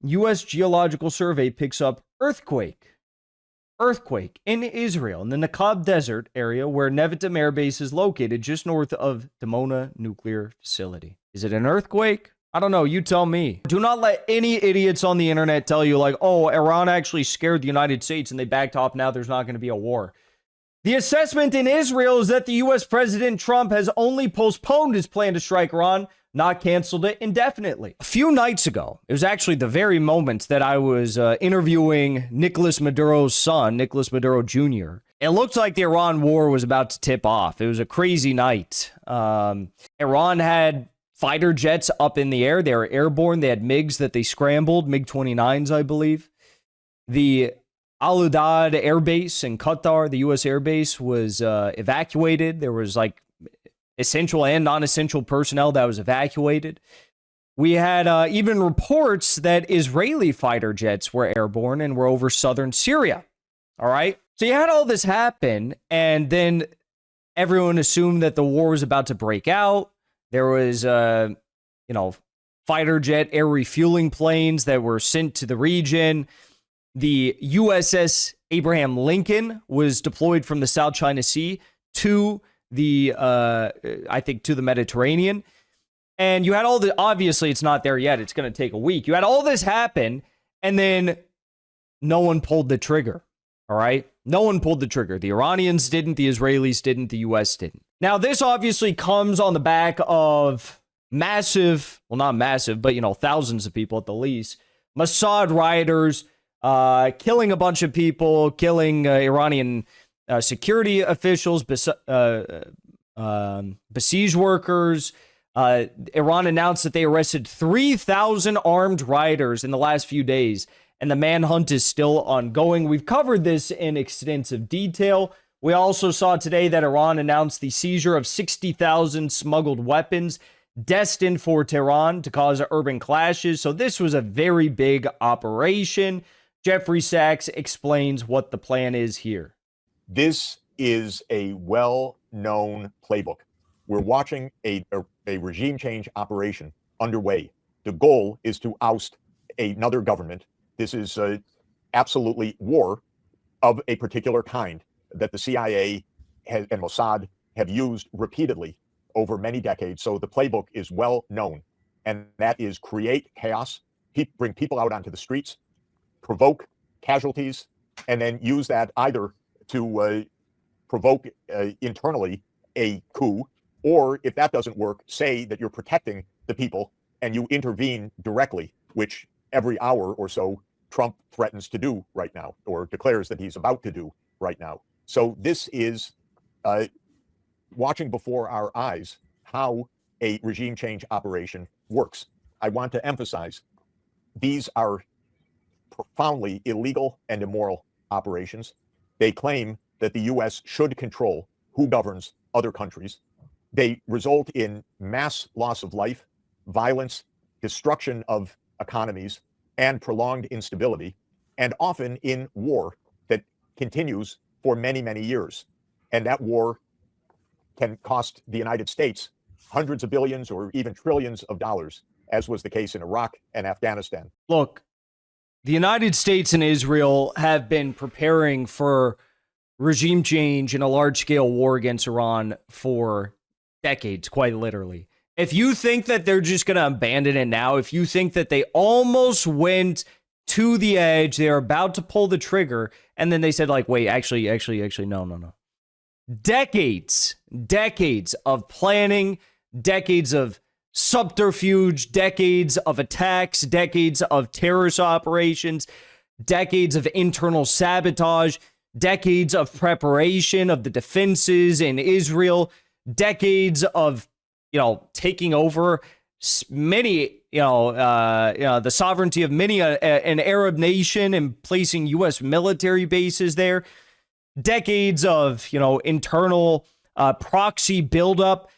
U.S. Geological Survey picks up earthquake in Israel, in the Negev Desert area where Nevatim Air Base is located just north of Dimona Nuclear Facility. Is it an earthquake? I don't know. You tell me. Do not let any idiots on the internet tell you like, oh, Iran actually scared the United States and they backed off. Now there's not going to be a war. The assessment in Israel is that the U.S. President Trump has only postponed his plan to strike Iran, not canceled it indefinitely. A few nights ago, it was actually the very moment that I was interviewing Nicolas Maduro's son, Nicolas Maduro Jr. It looked like the Iran war was about to tip off. It was a crazy night. Iran had fighter jets up in the air. They were airborne. They had MiGs that they scrambled, MiG-29s, I believe. The Al Udeid Air Base in Qatar, the U.S. Air Base, was evacuated. There was like essential and non-essential personnel that was evacuated. We had even reports that Israeli fighter jets were airborne and were over southern Syria. All right. So you had all this happen, and then everyone assumed that the war was about to break out. There was, fighter jet air refueling planes that were sent to the region. The USS Abraham Lincoln was deployed from the South China Sea to the Mediterranean. And you had all the, obviously it's not there yet. It's going to take a week. You had all this happen, and then no one pulled the trigger. All right. No one pulled the trigger. The Iranians didn't. The Israelis didn't. The U.S. didn't. Now, this obviously comes on the back of massive, well, not massive, but, thousands of people at the least, Mossad rioters, killing a bunch of people, killing Iranian security officials, besieged workers. Iran announced that they arrested 3,000 armed rioters in the last few days, and the manhunt is still ongoing. We've covered this in extensive detail. We also saw today that Iran announced the seizure of 60,000 smuggled weapons destined for Tehran to cause urban clashes. So this was a very big operation. Jeffrey Sachs explains what the plan is here. This is a well-known playbook. We're watching a regime change operation underway. The goal is to oust another government. This is absolutely war of a particular kind that the CIA and Mossad have used repeatedly over many decades. So the playbook is well known, and that is create chaos, bring people out onto the streets, provoke casualties, and then use that either to provoke internally a coup, or if that doesn't work, say that you're protecting the people and you intervene directly, which every hour or so Trump threatens to do right now, or declares that he's about to do right now. So this is watching before our eyes how a regime change operation works. I want to emphasize these are profoundly illegal and immoral operations. They claim that the U.S. should control who governs other countries. They result in mass loss of life, violence, destruction of economies, and prolonged instability, and often in war that continues for many, many years. And that war can cost the United States hundreds of billions or even trillions of dollars, as was the case in Iraq and Afghanistan. Look, the United States and Israel have been preparing for regime change in a large-scale war against Iran for decades, quite literally. If you think that they're just going to abandon it now, if you think that they almost went to the edge, they're about to pull the trigger, and then they said, like, wait, actually, no. Decades of planning, decades of subterfuge, decades of attacks, decades of terrorist operations, decades of internal sabotage, decades of preparation of the defenses in Israel, decades of, taking over many, the sovereignty of many an Arab nation and placing U.S. military bases there, decades of, internal proxy buildup.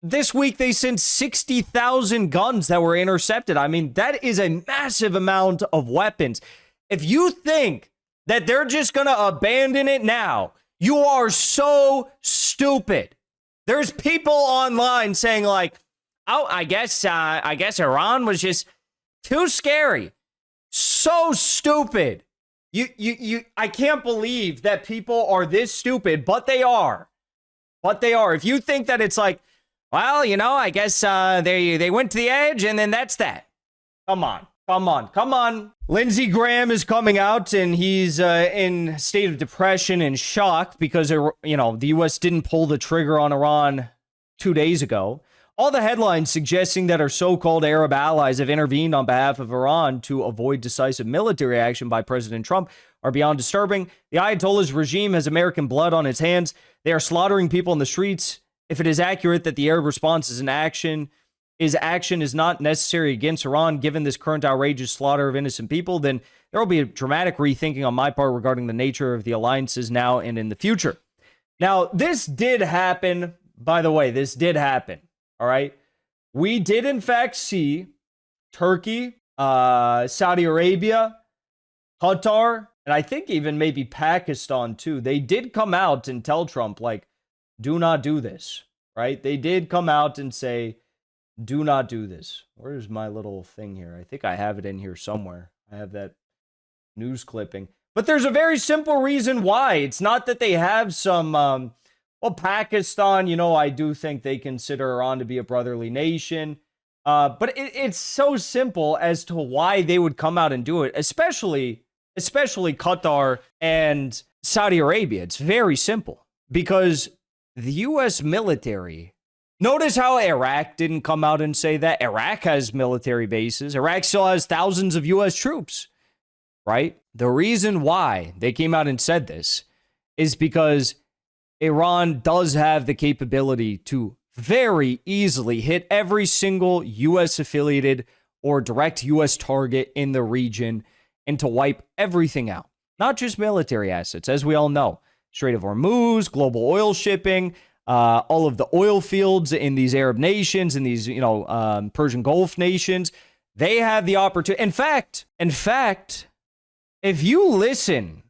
This week, they sent 60,000 guns that were intercepted. I mean, that is a massive amount of weapons. If you think that they're just going to abandon it now, you are so stupid. There's people online saying like, oh, I guess Iran was just too scary. so stupid. I can't believe that people are this stupid, but they are. But they are. If you think that it's like, well, you know, I guess they went to the edge and then that's that. Come on. Lindsey Graham is coming out and he's in a state of depression and shock because, the U.S. didn't pull the trigger on Iran 2 days ago. All the headlines suggesting that our so-called Arab allies have intervened on behalf of Iran to avoid decisive military action by President Trump are beyond disturbing. The Ayatollah's regime has American blood on its hands. They are slaughtering people in the streets. If it is accurate that the Arab response is action is not necessary against Iran, given this current outrageous slaughter of innocent people, then there will be a dramatic rethinking on my part regarding the nature of the alliances now and in the future. Now, this did happen. By the way, this did happen. All right. We did, in fact, see Turkey, Saudi Arabia, Qatar, and I think even maybe Pakistan, too. They did come out and tell Trump, like, do not do this. Right. They did come out and say, do not do this. Where's my little thing here? I think I have it in here somewhere. I have that news clipping. But there's a very simple reason why. It's not that they have some... Well, Pakistan, I do think they consider Iran to be a brotherly nation. But it's so simple as to why they would come out and do it, especially Qatar and Saudi Arabia. It's very simple because the U.S. military... Notice how Iraq didn't come out and say that. Iraq has military bases. Iraq still has thousands of U.S. troops, right? The reason why they came out and said this is because Iran does have the capability to very easily hit every single U.S. affiliated or direct U.S. target in the region and to wipe everything out. Not just military assets, as we all know. Strait of Hormuz, global oil shipping, all of the oil fields in these Arab nations, in these, Persian Gulf nations. They have the opportunity. In fact, if you listen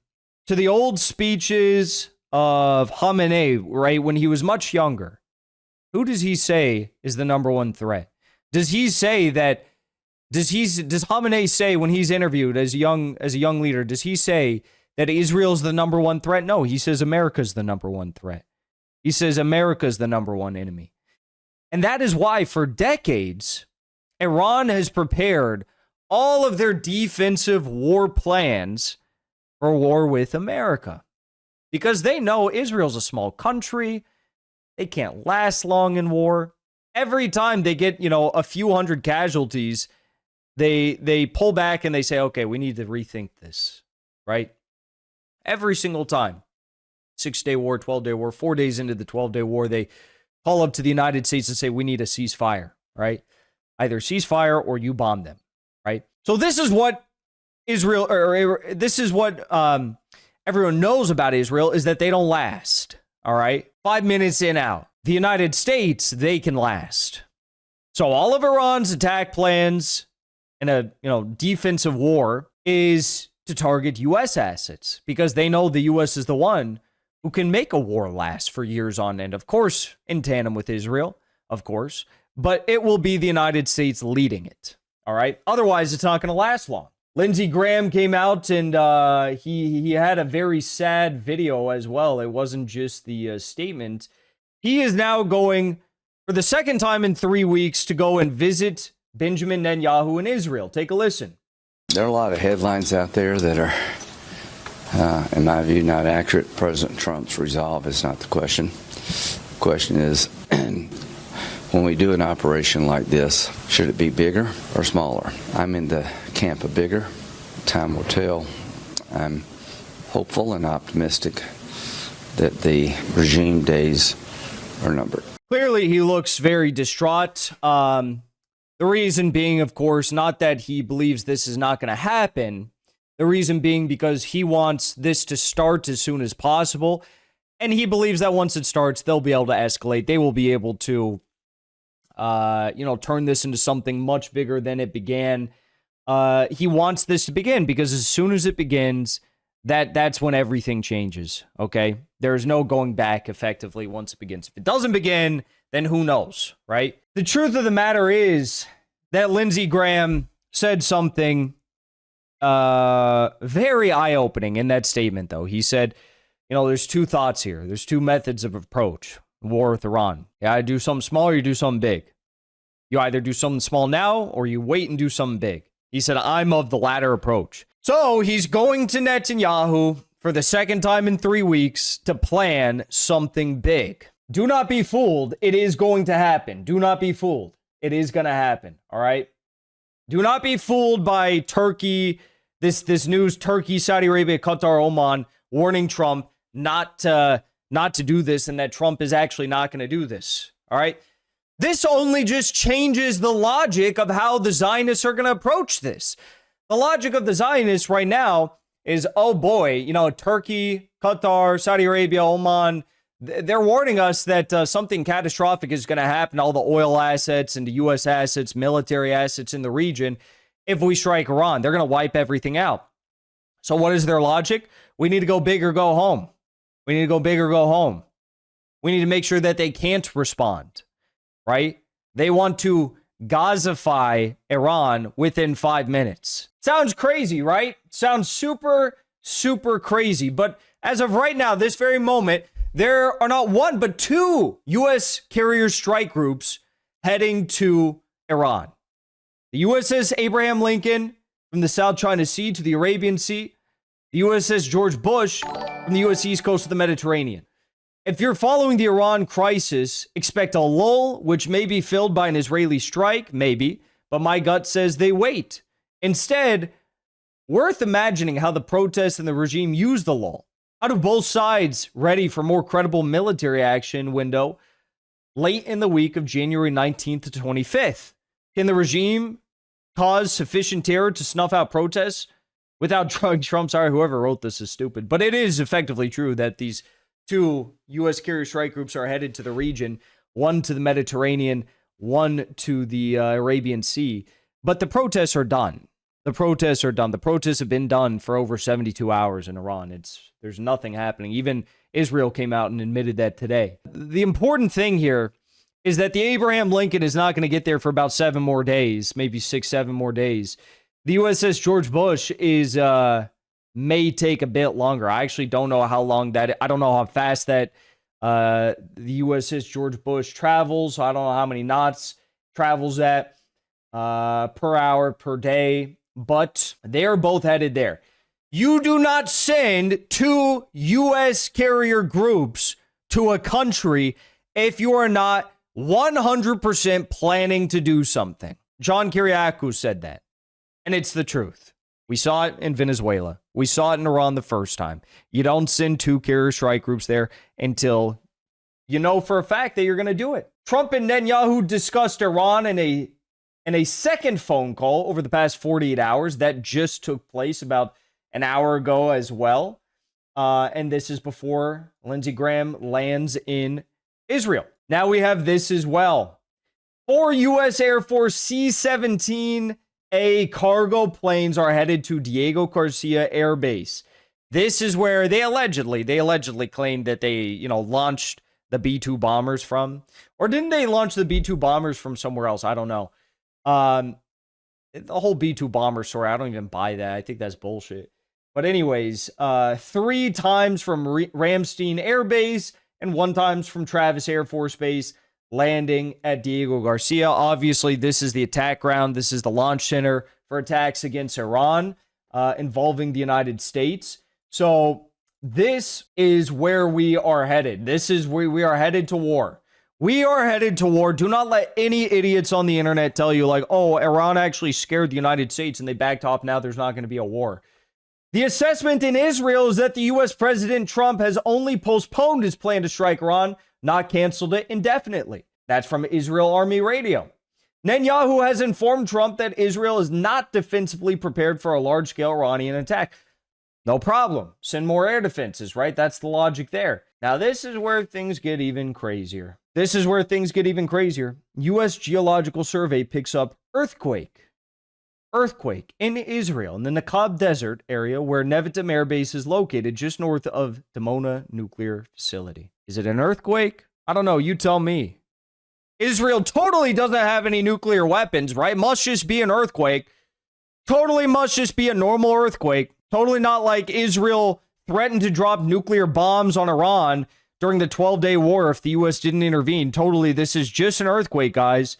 to the old speeches of Khamenei, right, when he was much younger, who does he say is the number one threat? Does Khamenei say when he's interviewed as a young leader, does he say that Israel's the number one threat? No, he says America's the number one threat. He says America's the number one enemy. And that is why for decades, Iran has prepared all of their defensive war plans for war with America. Because they know Israel's a small country. They can't last long in war. Every time they get, a few hundred casualties, they pull back and they say, okay, we need to rethink this, right? Every single time. 6-day war, 12-day war, 4 days into the 12-day war, they call up to the United States and say, we need a ceasefire, right? Either ceasefire or you bomb them, right? So this is what everyone knows about Israel is that they don't last, all right? 5 minutes in, out. The United States, they can last. So all of Iran's attack plans in a, defensive war is to target U.S. assets because they know the U.S. is the one who can make a war last for years on end. Of course, in tandem with Israel, of course, but it will be the United States leading it, all right? Otherwise, it's not going to last long. Lindsey Graham came out and he had a very sad video as well. It wasn't just the statement. He is now going for the second time in 3 weeks to go and visit Benjamin Netanyahu in Israel. Take a listen. There are a lot of headlines out there that are, in my view, not accurate. President Trump's resolve is not the question. The question is, when we do an operation like this, should it be bigger or smaller? I'm in the camp of bigger. Time will tell. I'm hopeful and optimistic that the regime days are numbered. Clearly, he looks very distraught. The reason being, of course, not that he believes this is not going to happen. The reason being because he wants this to start as soon as possible. And he believes that once it starts, they'll be able to escalate. They will be able to, turn this into something much bigger than it began. He wants this to begin because as soon as it begins, that's when everything changes, okay? There's no going back effectively once it begins. If it doesn't begin, then who knows, right? The truth of the matter is that Lindsey Graham said something very eye-opening in that statement, though. He said, there's two thoughts here. There's two methods of approach. War with Iran. You either do something small or you do something big. You either do something small now or you wait and do something big. He said, I'm of the latter approach. So he's going to Netanyahu for the second time in 3 weeks to plan something big. Do not be fooled. It is going to happen. Do not be fooled. It is going to happen. All right? Do not be fooled by Turkey, this news, Turkey, Saudi Arabia, Qatar, Oman, warning Trump not to do this and that Trump is actually not going to do this. All right? This only just changes the logic of how the Zionists are going to approach this. The logic of the Zionists right now is, oh boy, Turkey, Qatar, Saudi Arabia, Oman, they're warning us that something catastrophic is going to happen, all the oil assets and the U.S. assets, military assets in the region, if we strike Iran. They're going to wipe everything out. So what is their logic? We need to go big or go home. We need to go big or go home. We need to make sure that they can't respond, right? They want to Gazify Iran within 5 minutes. Sounds crazy, right? Sounds super, super crazy. But as of right now, this very moment, there are not one, but two U.S. carrier strike groups heading to Iran. The USS Abraham Lincoln from the South China Sea to the Arabian Sea. The USS George Bush from the U.S. East Coast of the Mediterranean. If you're following the Iran crisis, expect a lull, which may be filled by an Israeli strike, maybe, but my gut says they wait. Instead, worth imagining how the protests and the regime use the lull. How do both sides ready for more credible military action window late in the week of January 19th to 25th? Can the regime cause sufficient terror to snuff out protests without Trump? Sorry, whoever wrote this is stupid, but it is effectively true that these two U.S. carrier strike groups are headed to the region, one to the Mediterranean, one to the Arabian Sea. But the protests are done. The protests are done. The protests have been done for over 72 hours in Iran. There's nothing happening. Even Israel came out and admitted that today. The important thing here is that the Abraham Lincoln is not going to get there for about 7 more days, maybe 6, 7 more days. The USS George Bush may take a bit longer. I actually don't know how long I don't know how fast that the USS George Bush travels. I don't know how many knots travels at per hour, per day, but they are both headed there. You do not send 2 U.S. carrier groups to a country if you are not 100% planning to do something. John Kiriakou said that, and it's the truth. We saw it in Venezuela. We saw it in Iran the first time. You don't send 2 carrier strike groups there until you know for a fact that you're going to do it. Trump and Netanyahu discussed Iran in a second phone call over the past 48 hours. That just took place about an hour ago as well. And this is before Lindsey Graham lands in Israel. Now we have this as well. 4 U.S. Air Force C-17A cargo planes are headed to Diego Garcia Air Base. This is where they allegedly claimed that they, launched the B-2 bombers from. Or didn't they launch the B-2 bombers from somewhere else? I don't know. The whole B-2 bomber story, I don't even buy that. I think that's bullshit. But anyways, 3 times from Ramstein Air Base and 1 time from Travis Air Force Base, landing at Diego Garcia. Obviously, this is the attack ground. This is the launch center for attacks against Iran involving the United States. So this is where we are headed. This is where we are headed to war. We are headed to war. Do not let any idiots on the internet tell you like, oh, Iran actually scared the United States and they backed off. Now there's not going to be a war. The assessment in Israel is that the U.S. President Trump has only postponed his plan to strike Iran, not canceled it indefinitely. That's from Israel Army Radio. Netanyahu has informed Trump that Israel is not defensively prepared for a large-scale Iranian attack. No problem. Send more air defenses, right? That's the logic there. Now, this is where things get even crazier. U.S. Geological Survey picks up earthquake in Israel, in the Negev Desert area where Nevatim Air Base is located just north of Dimona Nuclear Facility. Is it an earthquake? I don't know. You tell me. Israel totally doesn't have any nuclear weapons, right? Must just be an earthquake. Totally must just be a normal earthquake. Totally not like Israel threatened to drop nuclear bombs on Iran during the 12-day war if the U.S. didn't intervene. Totally, this is just an earthquake, guys.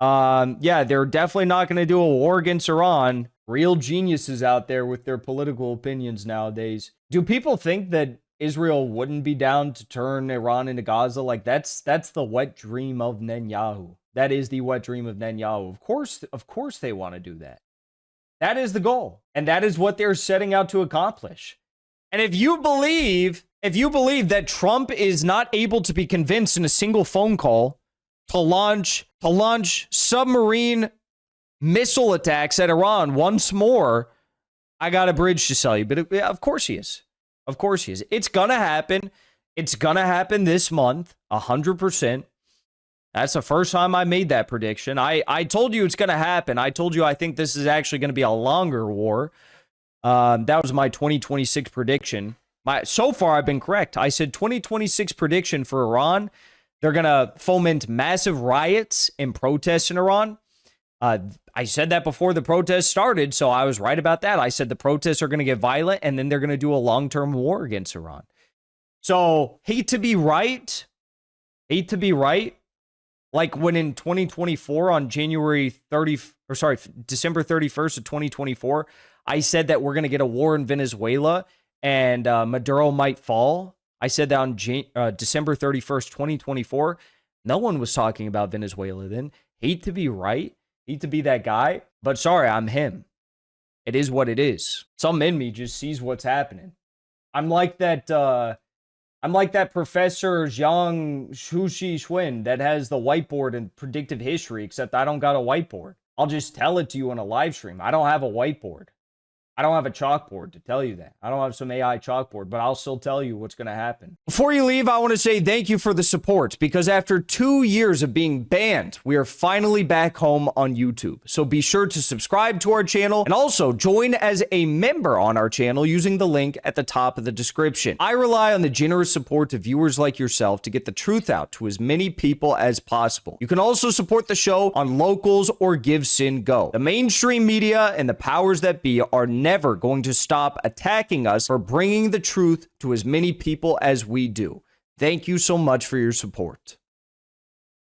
Yeah, they're definitely not going to do a war against Iran. Real geniuses out there with their political opinions nowadays. Do people think that Israel wouldn't be down to turn Iran into Gaza? Like, that's the wet dream of Netanyahu. That is the wet dream of Netanyahu. Of course they want to do that. That is the goal. And that is what they're setting out to accomplish. And if you believe that Trump is not able to be convinced in a single phone call to launch submarine missile attacks at Iran once more, I got a bridge to sell you. But of course he is. Of course he is. It's gonna happen. It's gonna happen this month, 100%. That's the first time I made that prediction. I told you it's gonna happen. I told you I think this is actually gonna be a longer war. That was my 2026 prediction. So far, I've been correct. I said 2026 prediction for Iran. They're going to foment massive riots and protests in Iran. I said that before the protests started, so I was right about that. I said the protests are going to get violent, and then they're going to do a long-term war against Iran. So, hate to be right. Like when in 2024 on December 31st of 2024, I said that we're going to get a war in Venezuela and Maduro might fall. I said that on December 31st, 2024. No one was talking about Venezuela then. Hate to be right. Hate to be that guy. But sorry, I'm him. It is what it is. Some in me just sees what's happening. I'm like that Professor Zhang Shushi Xuan that has the whiteboard and predictive history, except I don't got a whiteboard. I'll just tell it to you on a live stream. I don't have a whiteboard. I don't have a chalkboard to tell you that. I don't have some AI chalkboard, but I'll still tell you what's going to happen. Before you leave, I want to say thank you for the support, because after 2 years of being banned, we are finally back home on YouTube. So be sure to subscribe to our channel and also join as a member on our channel using the link at the top of the description. I rely on the generous support of viewers like yourself to get the truth out to as many people as possible. You can also support the show on Locals or Give Sin Go. The mainstream media and the powers that be are never going to stop attacking us for bringing the truth to as many people as we do. Thank you so much for your support.